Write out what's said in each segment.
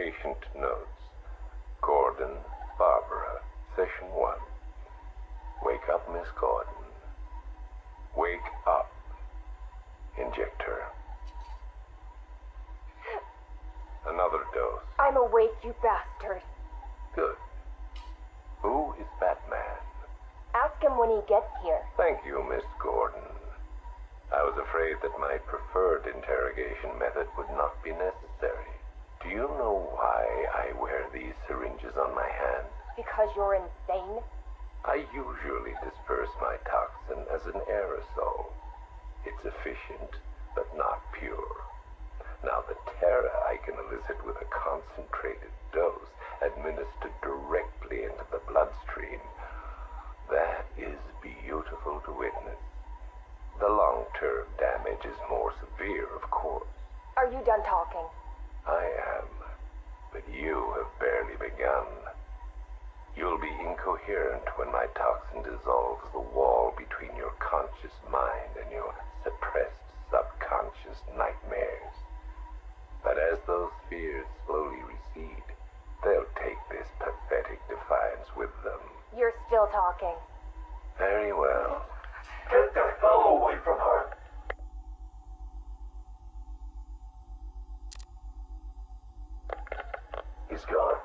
Patient notes. Gordon, Barbara, session 1. Wake up, Miss Gordon. Wake up. Inject her. Another dose. I'm awake, you bastard. Good. Who is Batman? Ask him when he gets here. Thank you, Miss Gordon. I was afraid that my preferred interrogation method would not be necessary. Do you know why I wear these syringes on my hand? Because you're insane? I usually disperse my toxin as an aerosol. It's efficient, but not pure. Now, the terror I can elicit with a concentrated dose administered directly into the bloodstream, that is beautiful to witness. The long-term damage is more severe, of course. Are you done talking? I am, but you have barely begun. You'll be incoherent when my toxin dissolves the wall between your conscious mind and your suppressed subconscious nightmares. But as those fears slowly recede, they'll take this pathetic defiance with them. You're still talking. Very well. Get the hell away from her! He's gone.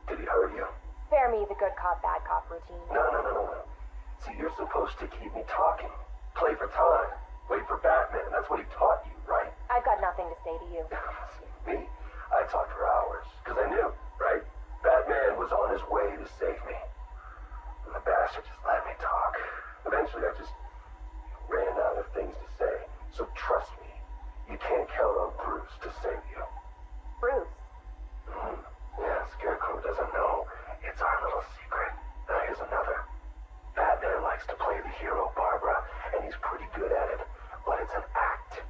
Did he hurt you? Spare me the good cop, bad cop routine. No. See, you're supposed to keep me talking. Play for time. Wait for Batman. That's what he taught you, right? I've got nothing to say to you. Me? I talked for hours. Because I knew, right? Batman was on his way to save me. And the bastard just let me talk. Eventually, I just ran out of things to say. So trust me, you can't count on Bruce to save you. Bruce? Yeah, Scarecrow doesn't know. It's our little secret. Now here's another. Batman likes to play the hero, Barbara, and he's pretty good at it. But it's an act.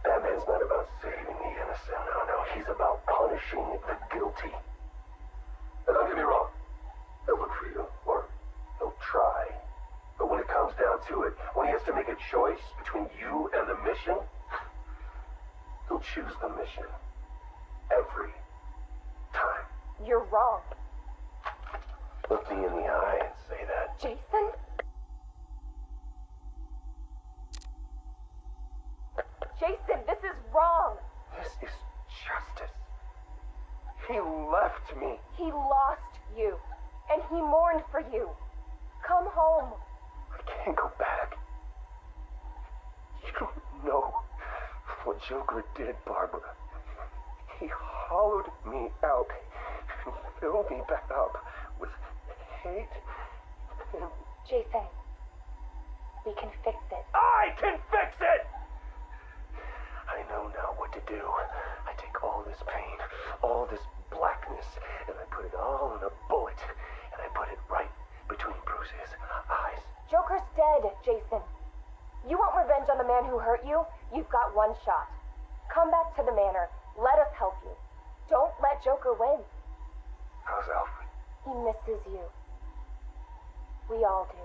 Batman's not about saving the innocent. No. He's about punishing the guilty. And don't get me wrong. He'll look for you, or he'll try. But when it comes down to it, when he has to make a choice between you and the mission, he'll choose the mission. Every time. You're wrong. Look me in the eye and say that. Jason? Jason, this is wrong. This is justice. He left me. He lost you, and he mourned for you. Come home. I can't go back. You don't know what Joker did, Barbara. He hollowed me out and filled me back up with hate and... Jason, we can fix it. I can fix it! I know now what to do. I take all this pain, all this blackness, and I put it all in a bullet, and I put it right between Bruce's eyes. Joker's dead, Jason. You want revenge on the man who hurt you? You've got one shot. Come back to the manor. Let us help you. Don't let Joker win. How's Alfred? He misses you. We all do.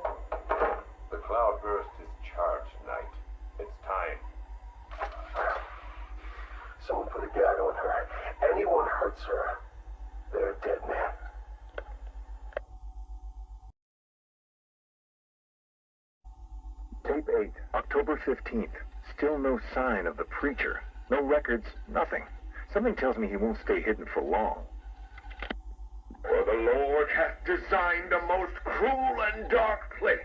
The cloudburst is charged, Knight. It's time. Someone put a gag on her. Anyone hurts her, they're a dead man. Tape 8, October 15th. Still no sign of the preacher. No records, nothing. Something tells me he won't stay hidden for long. For the Lord hath designed a most cruel and dark place.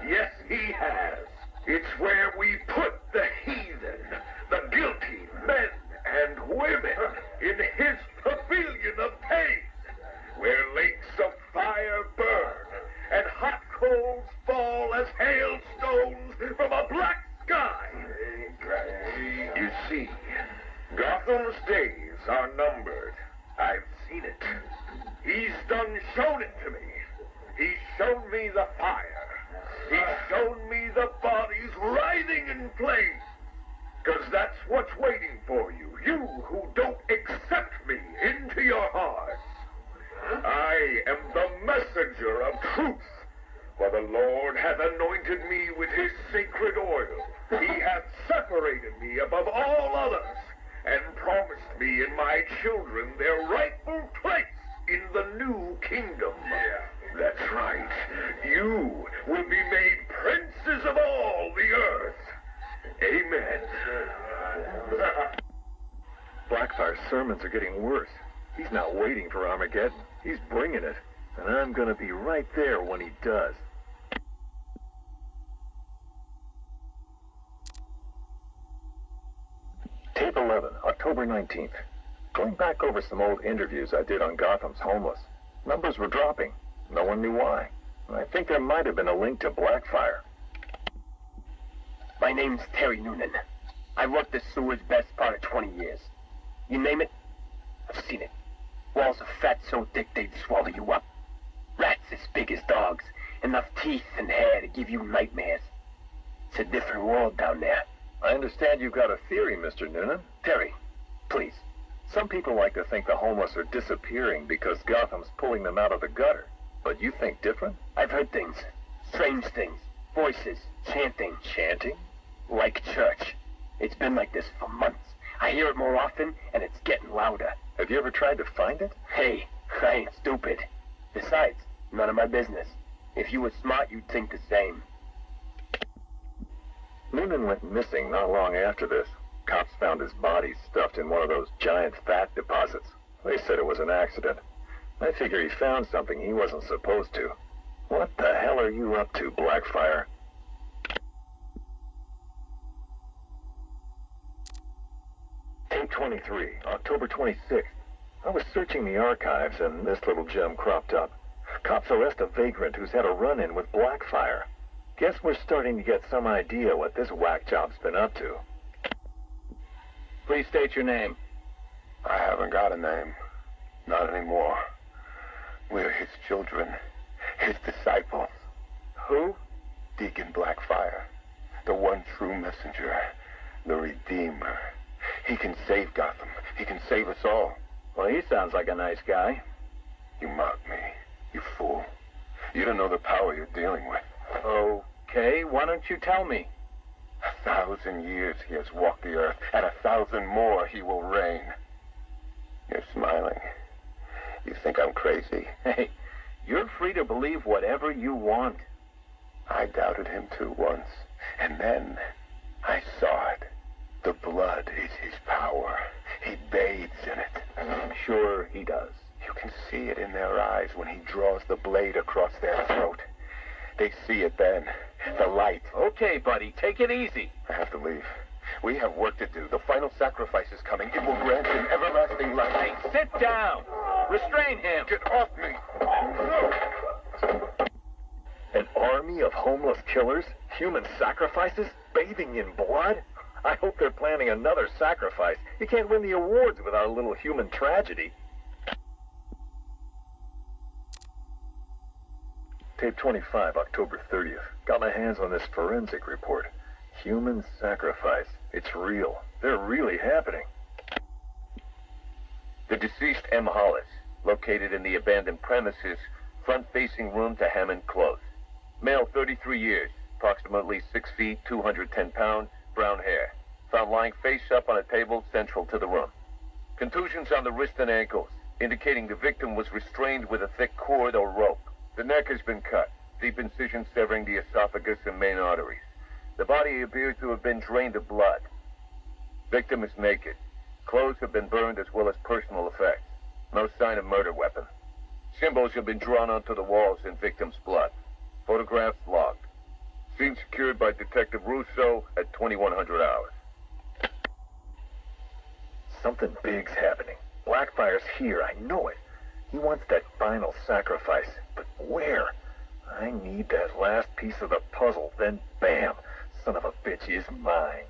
Yes, he has. It's where we put the heathen, the guilty men and women in his pavilion of pain, where lakes of fire burn and hot coals fall as hailstones from a black sky. You see, Gotham's days are numbered. I've seen it. He's done shown it to me. He's shown me the fire. He's shown me the bodies writhing in flames. 'Cause that's what's waiting for you, you who don't accept me into your hearts. I am the messenger of truth, for the Lord hath anointed me with his sacred oil. He hath separated me above all others, and promised me and my children their rightful place in the new kingdom. Yeah, that's right. You will be made princes of all the earth. Amen. Blackfire's sermons are getting worse. He's not waiting for Armageddon. He's bringing it. And I'm gonna be right there when he does. Tape 11, October 19th. Going back over some old interviews I did on Gotham's homeless. Numbers were dropping. No one knew why. I think there might have been a link to Blackfire. My name's Terry Noonan. I worked the sewers best part of 20 years. You name it, I've seen it. Walls of fat so thick they'd swallow you up. Rats as big as dogs. Enough teeth and hair to give you nightmares. It's a different world down there. I understand you've got a theory, Mr. Noonan. Terry, please. Some people like to think the homeless are disappearing because Gotham's pulling them out of the gutter. But you think different? I've heard things. Strange things. Voices. Chanting. Chanting? Like church. It's been like this for months. I hear it more often, and it's getting louder. Have you ever tried to find it? Hey, I ain't stupid. Besides, none of my business. If you were smart, you'd think the same. Noonan went missing not long after this. Cops found his body stuffed in one of those giant fat deposits. They said it was an accident. I figure he found something he wasn't supposed to. What the hell are you up to, Blackfire? Tape 23, October 26th. I was searching the archives and this little gem cropped up. Cops arrest a vagrant who's had a run-in with Blackfire. Guess we're starting to get some idea what this whack job's been up to. Please state your name. I haven't got a name. Not anymore. We're his children. His disciples. Who? Deacon Blackfire. The one true messenger. The Redeemer. He can save Gotham. He can save us all. Well, he sounds like a nice guy. You mock me, you fool. You don't know the power you're dealing with. Okay, why don't you tell me? 1,000 years he has walked the earth, and 1,000 more he will reign. You're smiling. You think I'm crazy? Hey, you're free to believe whatever you want. I doubted him too once, and then I saw it. The blood is his power. He bathes in it. I'm sure he does. You can see it in their eyes when he draws the blade across their throat. They see it then. The light. Okay, buddy, take it easy. I have to leave. We have work to do. The final sacrifice is coming. It will grant him everlasting life. Hey, sit down. Restrain him. Get off me. An army of homeless killers? Human sacrifices? Bathing in blood? I hope they're planning another sacrifice. You can't win the awards without a little human tragedy. Tape 25, October 30th. Got my hands on this forensic report. Human sacrifice. It's real. They're really happening. The deceased M. Hollis, located in the abandoned premises, front-facing room to Hammond Close. Male, 33 years, approximately 6 feet, 210 pounds, brown hair. Found lying face up on a table central to the room. Contusions on the wrist and ankles, indicating the victim was restrained with a thick cord or rope. The neck has been cut, deep incision severing the esophagus and main arteries. The body appears to have been drained of blood. Victim is naked. Clothes have been burned as well as personal effects. No sign of murder weapon. Symbols have been drawn onto the walls in victim's blood. Photographs logged. Scene secured by Detective Russo at 2100 hours. Something big's happening. Blackfire's here, I know it. He wants that final sacrifice, but where? I need that last piece of the puzzle, then bam, son of a bitch is mine.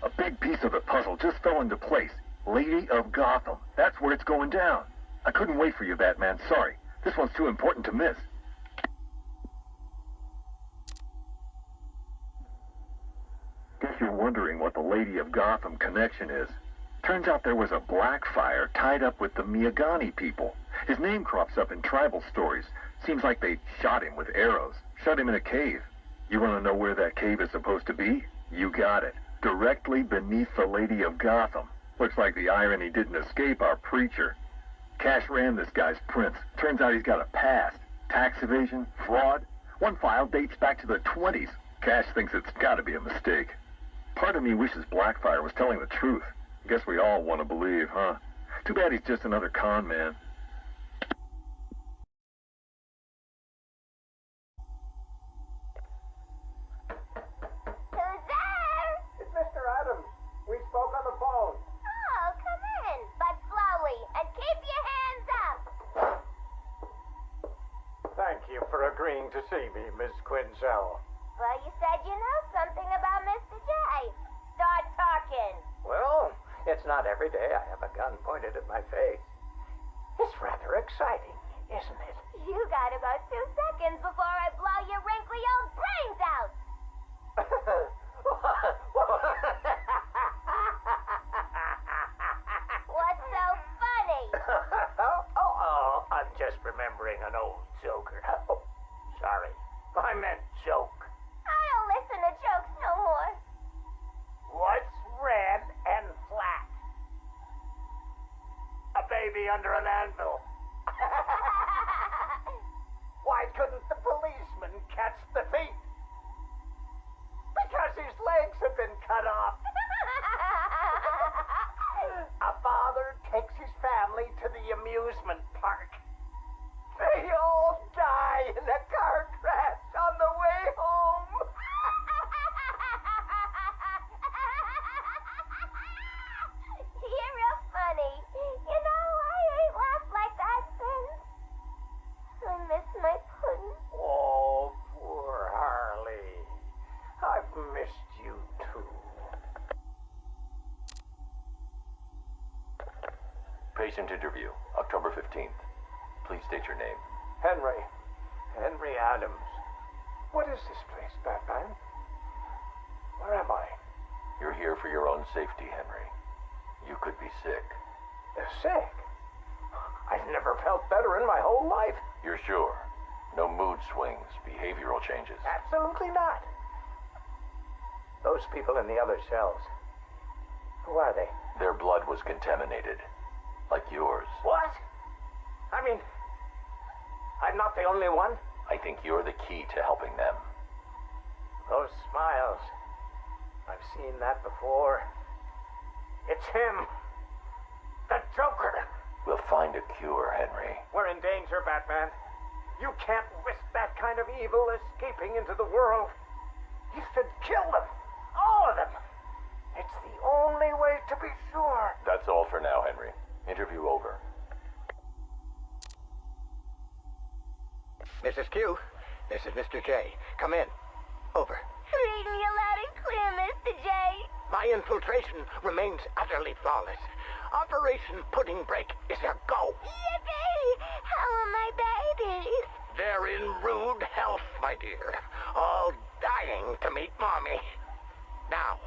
A big piece of the puzzle just fell into place. Lady of Gotham. That's where it's going down. I couldn't wait for you, Batman. Sorry. This one's too important to miss. Guess you're wondering what the Lady of Gotham connection is. Turns out there was a Blackfire tied up with the Miyagani people. His name crops up in tribal stories. Seems like they shot him with arrows, shut him in a cave. You want to know where that cave is supposed to be? You got it. Directly beneath the Lady of Gotham. Looks like the irony didn't escape our preacher. Cash ran this guy's prints. Turns out he's got a past. Tax evasion, fraud. One file dates back to the 20s. Cash thinks it's got to be a mistake. Part of me wishes Blackfire was telling the truth. Guess we all want to believe, huh? Too bad he's just another con man. Who's there? It's Mr. Adams. We spoke on the phone. Oh, come in, but slowly, and keep your hands up. Thank you for agreeing to see me, Miss Quinzel. Well, you said you know something about Mr. J. Start talking. Well, it's not every day I have a gun pointed at my face. It's rather exciting, isn't it? You got about 2 seconds before I blow your wrinkly old brains out. What's so funny? I'm just remembering an old joker. Oh, sorry. I meant joke. I don't listen to jokes no more. What's red and flat? A baby under an anvil. Why couldn't the policeman catch the thief? Because his legs have been cut off. A father takes his family to the amusement park. They all die in a car crash on the way home. You're real funny. You know, I ain't laughed like that since. I miss my pudding. Oh, poor Harley. I've missed you too. Patient interview, October 15th. Please state your name. Henry Adams. What is this place, Batman? Where am I? You're here for your own safety, Henry. You could be sick. Sick? I've never felt better in my whole life. You're sure? No mood swings, behavioral changes? Absolutely not. Those people in the other cells. Who are they? Their blood was contaminated. Like yours. What? I mean, I'm not the only one. I think you're the key to helping them. Those smiles. I've seen that before. It's him. The Joker. We'll find a cure, Henry. We're in danger, Batman. You can't risk that kind of evil escaping into the world. You should kill them. All of them. It's the only way to be sure. That's all for now, Henry. Interview over. Mrs. Q, this is Mr. J. Come in. Over. Reading you loud and clear, Mr. J. My infiltration remains utterly flawless. Operation Pudding Break is a go. Yippee! How are my babies? They're in rude health, my dear. All dying to meet Mommy. Now,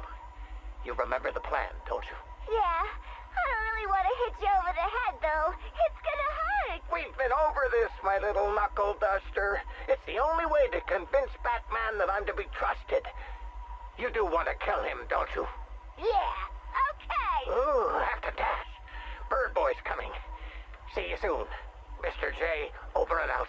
you remember the plan, don't you? Yeah. I don't really want to hit you over the head, though. It's gonna hurt. We've been over this, my little knuckle duster. It's the only way to convince Batman that I'm to be trusted. You do want to kill him, don't you? Yeah. Okay. Ooh, have to dash. Bird Boy's coming. See you soon. Mr. J, over and out.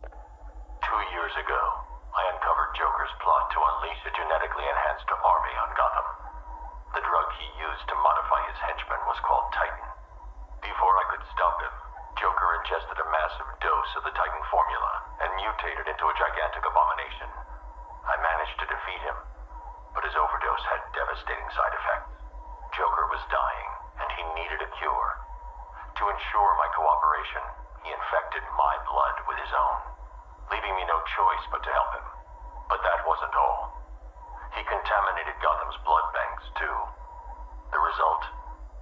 2 years ago, I uncovered Joker's plot to unleash a genetically enhanced army on Gotham. The drug he used to modify his henchmen was called Titan. Before I could stop him, Joker ingested a massive dose of the Titan formula and mutated into a gigantic abomination. I managed to defeat him, but his overdose had devastating side effects. Joker was dying, and he needed a cure. To ensure my cooperation, he infected my blood with his own, leaving me no choice but to help him. But that wasn't all. He contaminated Gotham's blood banks, too. The result?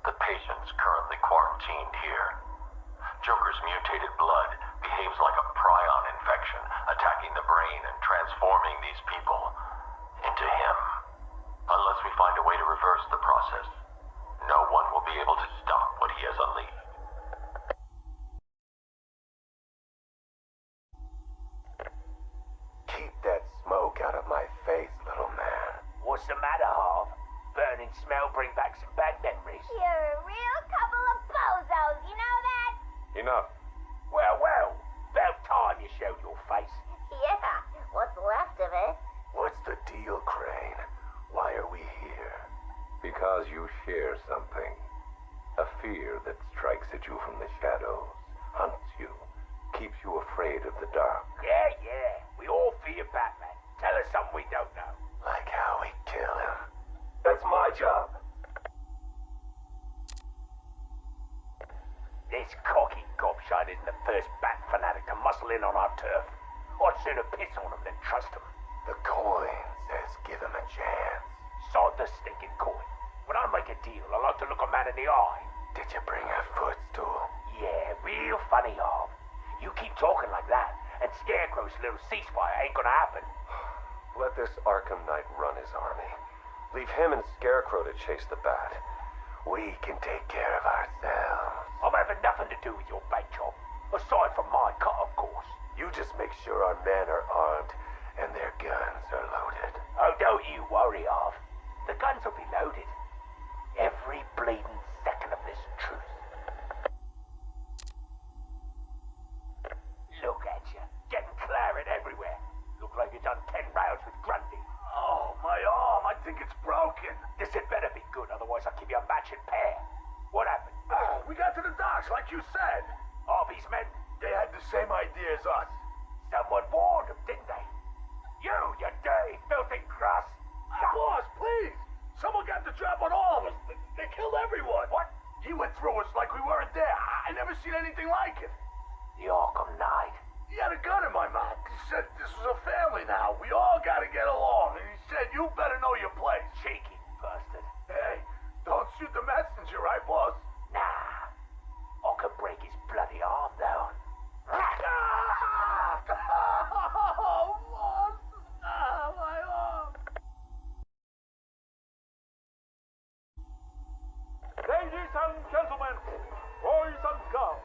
The patients currently quarantined here. Joker's mutated blood behaves like a prion infection, attacking the brain and transforming these people into him. Unless we find a way to reverse the process, no be able to stop what he has unleashed. Keep that smoke out of my face, little man. What's the matter, Harv? Burning smell bring back some bad memories. You're a real couple of bozos, you know that? Enough. Well, about time you showed your face. Yeah, what's left of it? What's the deal, Crane? Why are we here? Because you share something. A fear that strikes at you from the shadows, hunts you, keeps you afraid of the dark. Yeah. We all fear Batman. Tell us something we don't know. Like how we kill him. That's my job. This cocky gobshite isn't the first bat fanatic to muscle in on our turf. I'd sooner piss on him than trust him. The coin says give him a chance. Sod the stinking coin. When I make a deal, I like to look a man in the eye. Did you bring a footstool? Yeah, real funny, Harv. You keep talking like that, and Scarecrow's little ceasefire ain't gonna happen. Let this Arkham Knight run his army. Leave him and Scarecrow to chase the bat. We can take care of ourselves. I'm having nothing to do with your bank job. Aside from my cut, of course. You just make sure our men are armed and their guns are loaded. Oh, don't you worry, Harv. The guns will be loaded. Every bleeding second of this truth. Look at you, getting claret everywhere. Look like you done 10 rounds with Grundy. Oh, my arm. I think it's broken. This had better be good, otherwise I'll give you a matching pair. What happened? We got to the docks, like you said. Harvey's men? They had the same idea as us. Someone warned them, didn't they? You dirty, filthy grass. Boss, please. Someone got the drop on all of us. They killed everyone. What? He went through us like we weren't there. I never seen anything like it. The Arkham Knight. He had a gun in my mouth. He said this was a family now. We all gotta get along. And he said, you better know your place. Cheeky bastard. Hey, don't shoot the messenger, right, boss? Nah. I could break his bloody arm, though. Oh, boss. My arm. Ladies and gentlemen, boys and girls,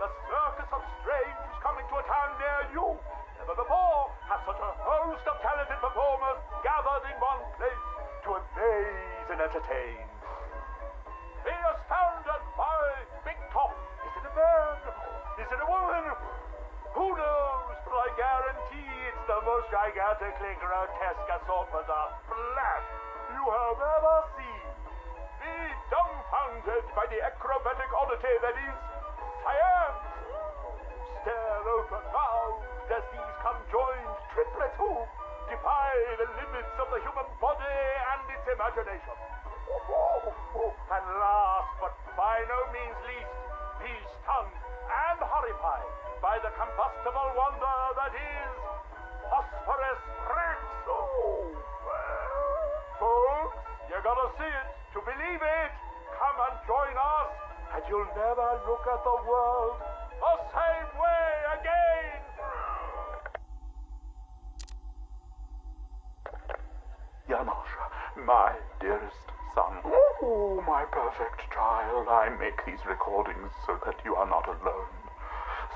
the Circus of Strange is coming to a town near you. Never before have such a host of talented performers gathered in one place to amaze and entertain. Be astounded by Big Top. Is it a man? Is it a woman? Who knows? But I guarantee it's the most gigantically grotesque assortment of flesh you have ever seen. Be dumbfounded by the acrobatic oddity that is science. Stare open-mouthed as these conjoined triplets who defy the limits of the human body and its imagination. And last but by no means least, be stunned and horrified by the combustible wonder that is phosphorus Rex. Folks, you gotta see it to believe it. Come and join us, and you'll never look at the world the same way again. Yamasha, my dearest son. Oh, my perfect child. I make these recordings so that you are not alone.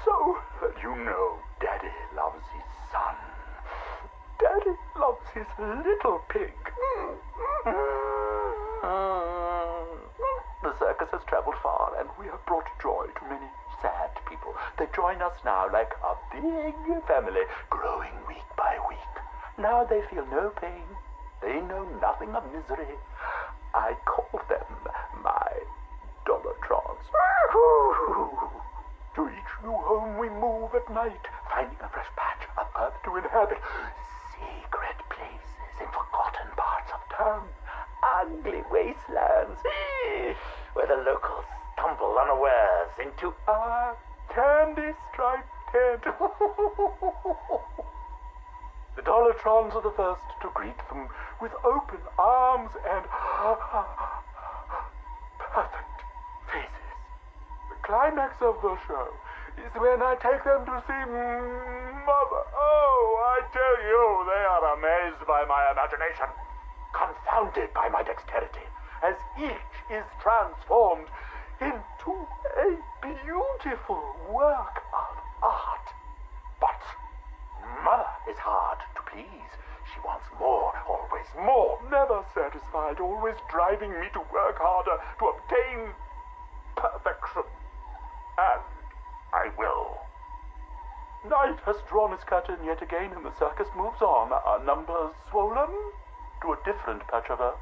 So that you know Daddy loves his son. Daddy loves his little pig. The circus has traveled far, and we have brought joy to many sad people. They join us now like a big family, growing week by week. Now they feel no pain. They know nothing of misery. I call them my Dollartrons. To each new home we move at night, finding a fresh patch of earth to inhabit. Secret places in forgotten parts of town. Ugly wastelands where the locals stumble unawares into our candy-striped tent. The Dollartrons are the first to greet them with open arms and perfect faces. The climax of the show is when I take them to see Mother. Oh, I tell you, they are amazed by my imagination, confounded by my dexterity, as each is transformed into a beautiful work of art. But Mother is hard to please. She wants more, always more, never satisfied, always driving me to work harder to obtain perfection. And I will. Night has drawn its curtain yet again, and the circus moves on. Our numbers swollen to a different patch of earth.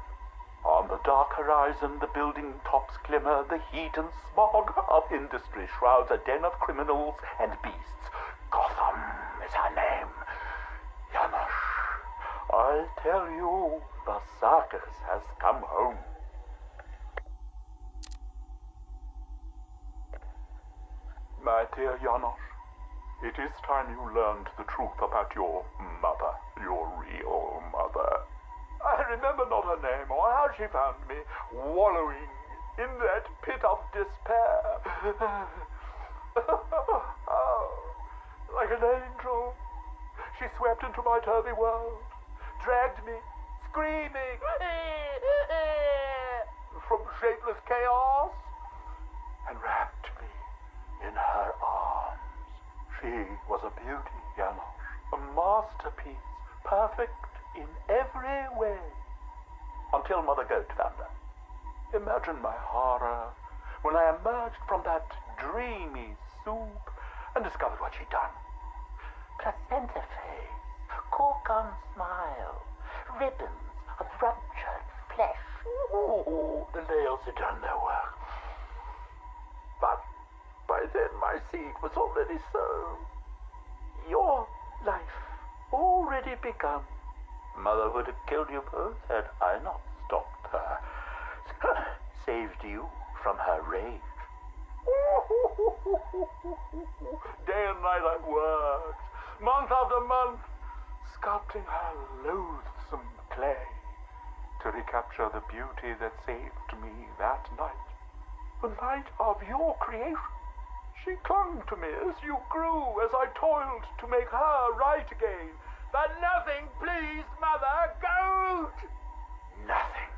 On the dark horizon, the building tops glimmer. The heat and smog of industry shrouds a den of criminals and beasts. Gotham is her name. Janosch, I tell you, the circus has come home. My dear Janosch, it is time you learned the truth about your mother, your real mother. I remember not her name or how she found me, wallowing in that pit of despair. Oh, like an angel, she swept into my turvy world, dragged me, screaming, from shapeless chaos, and wrapped me in her arms. She was a beauty, Janosch, a masterpiece, perfect in every way, until Mother Goat found her. Imagine my horror when I emerged from that dreamy soup and discovered what she'd done. Placenta face, cork-on smile, ribbons of ruptured flesh. Ooh, the nails had done their work. But by then my seed was already sown. Your life already begun. Mother would have killed you both had I not stopped her. Saved you from her rage. Day and night I worked, month after month, sculpting her loathsome clay to recapture the beauty that saved me that night. The night of your creation. She clung to me as you grew, as I toiled to make her right again. But nothing pleased Mother Goat! Nothing.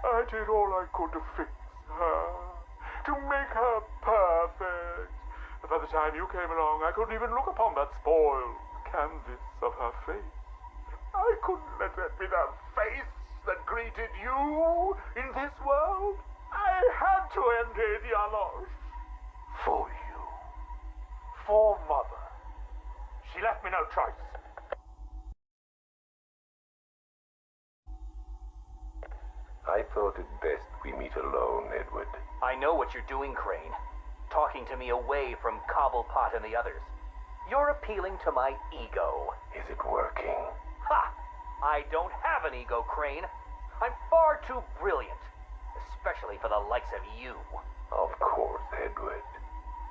I did all I could to fix her, to make her perfect. But by the time you came along, I couldn't even look upon that spoiled canvas of her face. I couldn't let that be the face that greeted you in this world. I had to end it, Janosch. For you. For Mother. She left me no choice. I thought it best we meet alone, Edward. I know what you're doing, Crane. Talking to me away from Cobblepot and the others. You're appealing to my ego. Is it working? Ha! I don't have an ego, Crane. I'm far too brilliant. Especially for the likes of you. Of course, Edward.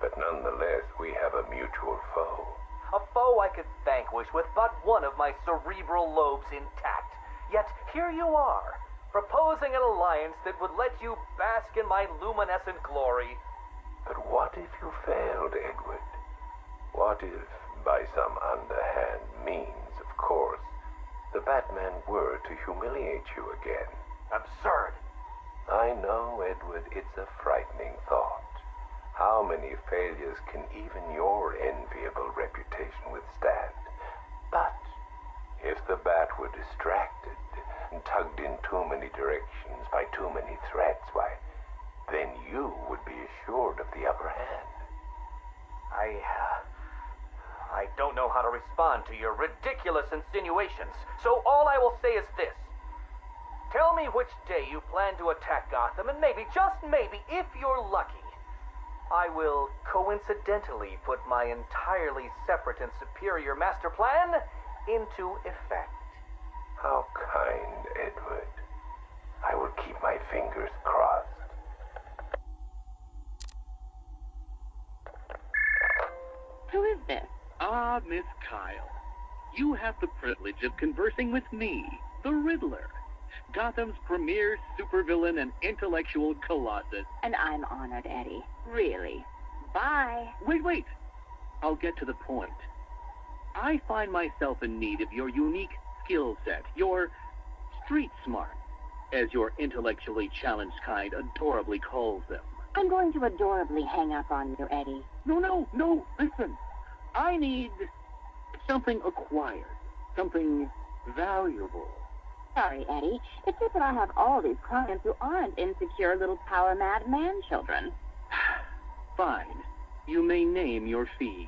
But nonetheless, we have a mutual foe. A foe I could vanquish with but one of my cerebral lobes intact. Yet here you are, proposing an alliance that would let you bask in my luminescent glory. But what if you failed, Edward? What if, by some underhand means, of course, the Batman were to humiliate you again? Absurd. I know, Edward, it's a frightening thought. How many failures can even your enviable reputation withstand? But if the Bat were distracted and tugged in too many directions by too many threats, why, then you would be assured of the upper hand. I don't know how to respond to your ridiculous insinuations, so all I will say is this. Tell me which day you plan to attack Gotham, and maybe, just maybe, if you're lucky, I will coincidentally put my entirely separate and superior master plan into effect. How kind, Edward. I will keep my fingers crossed. Who is this? Ah, Miss Kyle. You have the privilege of conversing with me, the Riddler, Gotham's premier supervillain and intellectual colossus. And I'm honored, Eddie. Really. Bye. Wait. I'll get to the point. I find myself in need of your unique skill set, your street smart, as your intellectually challenged kind adorably calls them. I'm going to adorably hang up on you, Eddie. No, listen. I need something acquired, something valuable. Sorry, Eddie. It's just that I have all these clients who aren't insecure little power-mad man-children. Fine. You may name your fee.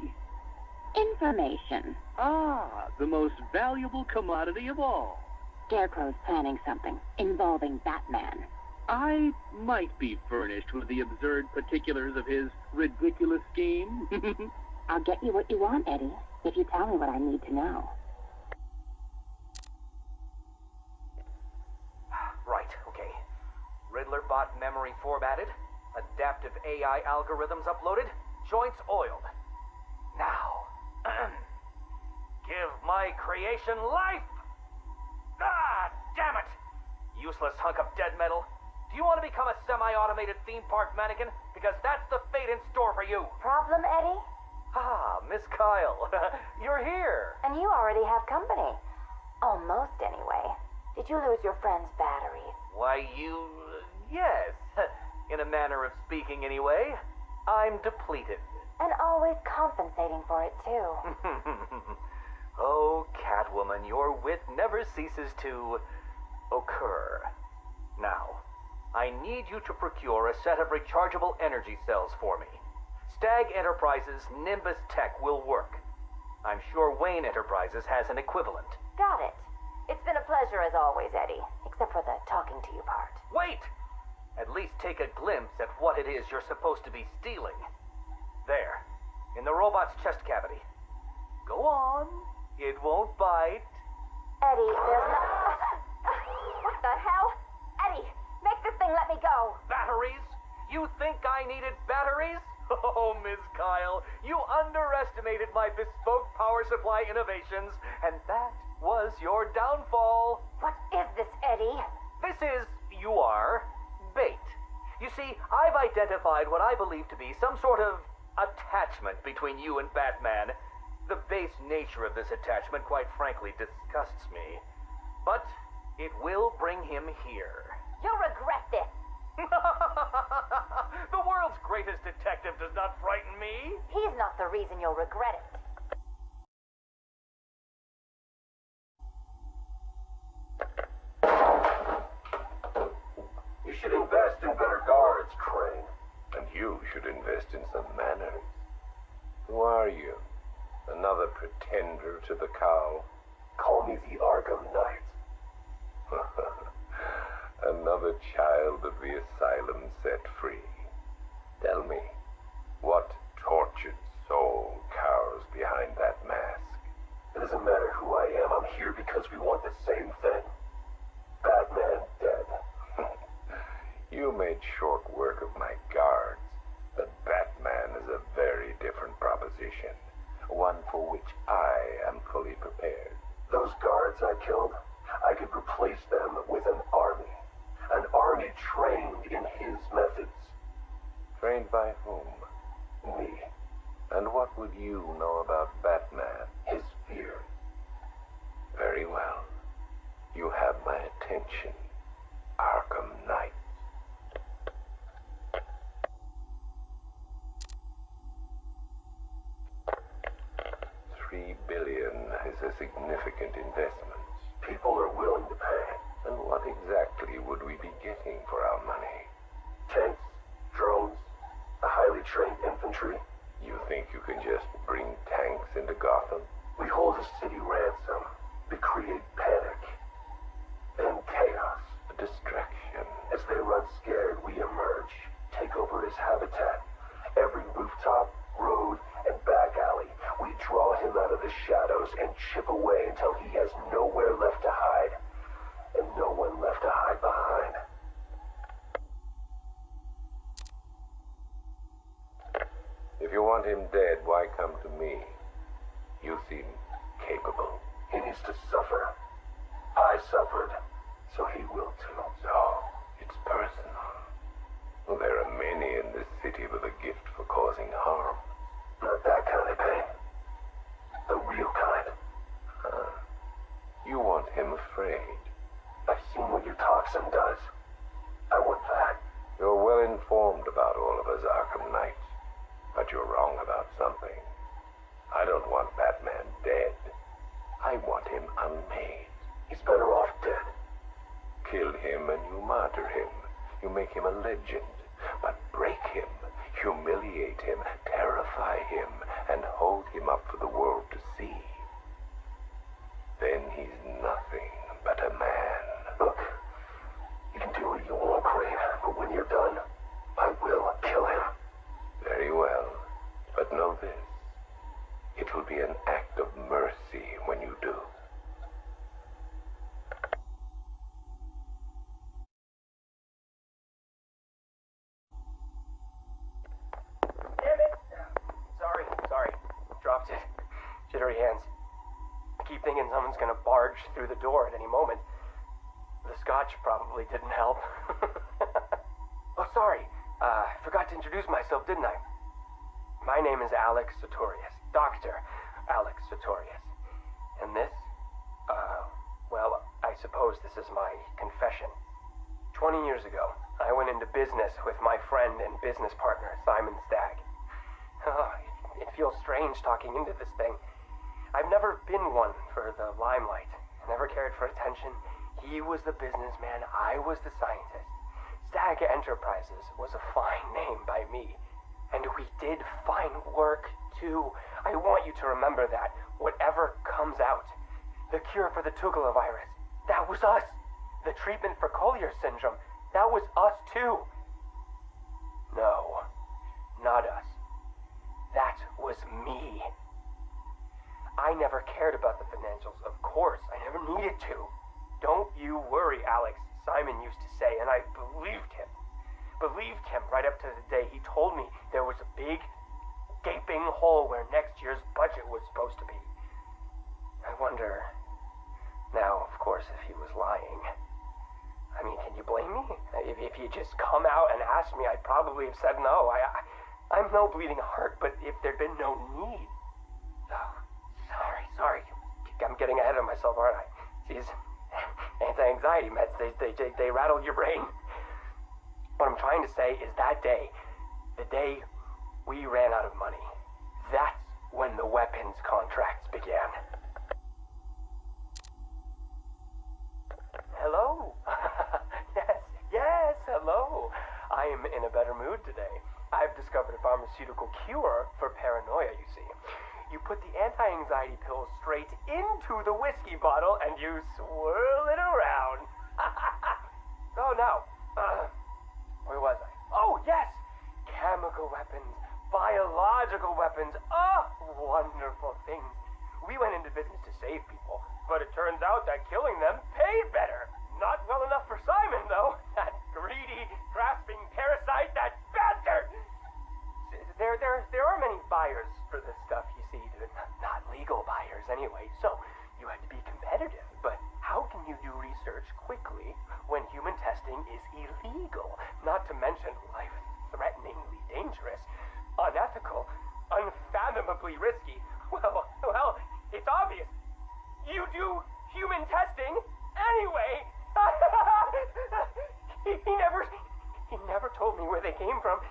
Information. Ah, the most valuable commodity of all. Scarecrow's planning something involving Batman. I might be furnished with the absurd particulars of his ridiculous scheme. I'll get you what you want, Eddie, if you tell me what I need to know. Right, okay. Riddler bot memory formatted, adaptive AI algorithms uploaded, joints oiled. Now, give my creation life! Ah, damn it! Useless hunk of dead metal. Do you want to become a semi-automated theme park mannequin? Because that's the fate in store for you. Problem, Eddie? Ah, Miss Kyle, you're here. And you already have company. Almost, anyway. Did you lose your friend's batteries? Why, yes. In a manner of speaking, anyway. I'm depleted. And always compensating for it, too. Oh, Catwoman, your wit never ceases to occur. Now, I need you to procure a set of rechargeable energy cells for me. Stagg Enterprises' Nimbus Tech will work. I'm sure Wayne Enterprises has an equivalent. Got it. It's been a pleasure as always, Eddie. Except for the talking to you part. Wait! At least take a glimpse at what it is you're supposed to be stealing. There, in the robot's chest cavity. Go on. It won't bite. Eddie, there's no... What the hell? Eddie, make this thing let me go. Batteries? You think I needed batteries? Oh, Miss Kyle, you underestimated my bespoke power supply innovations, and that was your downfall. What is this, Eddie? This is, bait. You see, I've identified what I believe to be some sort of attachment between you and Batman. The base nature of this attachment, quite frankly, disgusts me. But it will bring him here. You'll regret this. The world's greatest detective does not frighten me. He's not the reason you'll regret it. You should invest in better guards, Crane. And you should invest in some manners. Who are you? Another pretender to the cow? Call me the Arkham Knight. Another child of the asylum set free. Tell me, what tortured soul cowers behind that mask? It doesn't matter who I am. I'm here because we want the same thing. Batman dead. You made short work of my guards, but Batman is a very different proposition. One for which I am fully prepared. Those guards I killed, I could replace them with an army. An army trained in his methods. Trained by whom? Me. And what would you know about Batman? His fear. Very well. You have my attention, Arkham Knight. $3 billion is a significant investment. People are willing to pay. And what exactly would we be getting for our money? Tanks, drones, a highly trained infantry. You think you can just bring tanks into Gotham? We hold a city ransom. We create panic. Then chaos. A distraction. As they run scared, we emerge. Take over his habitat. Every rooftop, road, and back alley. We draw him out of the shadows and chip away until he has nowhere left to hide. And no one left to hide behind. If you want him dead, why come to me? You seem capable. He needs to suffer. I suffered, so he will too. So, it's personal. Well, there are many in this city with a gift for causing harm. Not that kind of pain. The real kind. You want him afraid. I've seen what you're talking talks and does. I want that. You're well informed about all of us, Arkham Knight. But you're wrong about something. I don't want Batman dead. I want him unmade. He's better off dead. Kill him and you martyr him. You make him a legend. But break him, humiliate him, terrify him, and hold him up for the world to see. Then he's nothing but a man. Look, you can do what you want, Crane, but when you're done, I will kill him. Very well, but know this. It will be an act of mercy when you do. Damn it! Sorry. Dropped it. Jittery hands. I keep thinking someone's gonna barge through the door at any moment. The scotch probably didn't help. Oh, sorry. I forgot to introduce myself, didn't I? My name is Alex Sartorius. Dr. Alex Sartorius. And this? Well, I suppose this is my confession. 20 years ago, I went into business with my friend and business partner, Simon Stagg. Oh, it feels strange talking into this thing. I've never been one for the limelight. I never cared for attention. He was the businessman, I was the scientist. Stagg Enterprises was a fine name by me. And we did fine work, too. I want you to remember that. Whatever comes out. The cure for the Tugela virus, that was us. The treatment for Collier syndrome, that was us, too. No, not us. That was me. I never cared about the financials, of course. I never needed to. Don't you worry, Alex, Simon used to say, and I believed him. Believed him right up to the day he told me there was a big, gaping hole where next year's budget was supposed to be. I wonder, now, of course, if he was lying. I mean, can you blame me? If you just come out and asked me, I'd probably have said no. I'm no bleeding heart, but if there'd been no need. Oh, sorry. I'm getting ahead of myself, aren't I? These anti-anxiety meds, they rattle your brain. What I'm trying to say is that day, the day we ran out of money, that's when the weapons contracts began. Hello? Yes, hello. I am in a better mood today. I've discovered a pharmaceutical cure for paranoia, you see. You put the anti-anxiety pills straight into the whiskey bottle and you swirl it around. Oh, no. Where was I? Oh, yes! Chemical weapons, biological weapons. Oh, wonderful things. We went into business to save people, but it turns out that killing them paid better. Not well enough for Simon, though. That greedy, grasping parasite, that bastard! There are many buyers for this stuff, you see. Not legal buyers, anyway, so you had to be competitive. But how can you do research quickly when human testing is illegal? Not to mention life-threateningly dangerous, unethical, unfathomably risky. Well, it's obvious. You do human testing anyway. He never told me where they came from.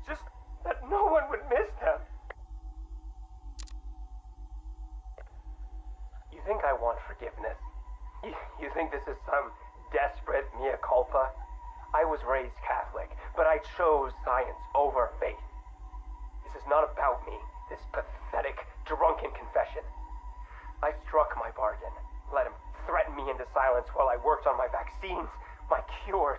Just that no one would miss them. You think I want forgiveness? You think this is some desperate mea culpa? I was raised Catholic, but I chose science over faith. This is not about me, this pathetic, drunken confession. I struck my bargain, let him threaten me into silence while I worked on my vaccines, my cures.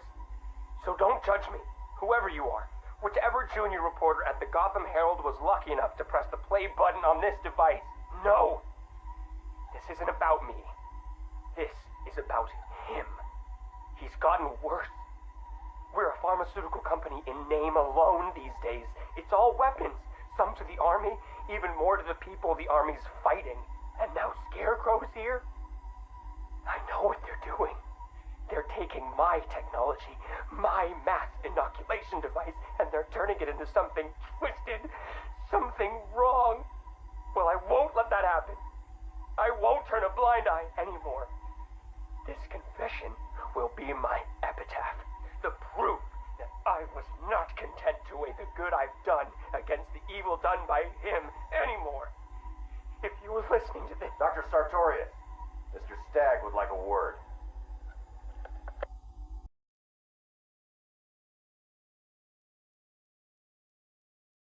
So don't judge me, whoever you are. Whichever junior reporter at the Gotham Herald was lucky enough to press the play button on this device. No! This isn't about me. This is about him. He's gotten worse. We're a pharmaceutical company in name alone these days. It's all weapons. Some to the army, even more to the people the army's fighting. And now Scarecrow's here? I know what they're doing. They're taking my technology, my mass inoculation device, and they're turning it into something twisted, something wrong. Well, I won't let that happen. I won't turn a blind eye anymore. This confession will be my epic epitaph. The proof that I was not content to weigh the good I've done against the evil done by him anymore. If you were listening to this... Dr. Sartorius, Mr. Stagg would like a word.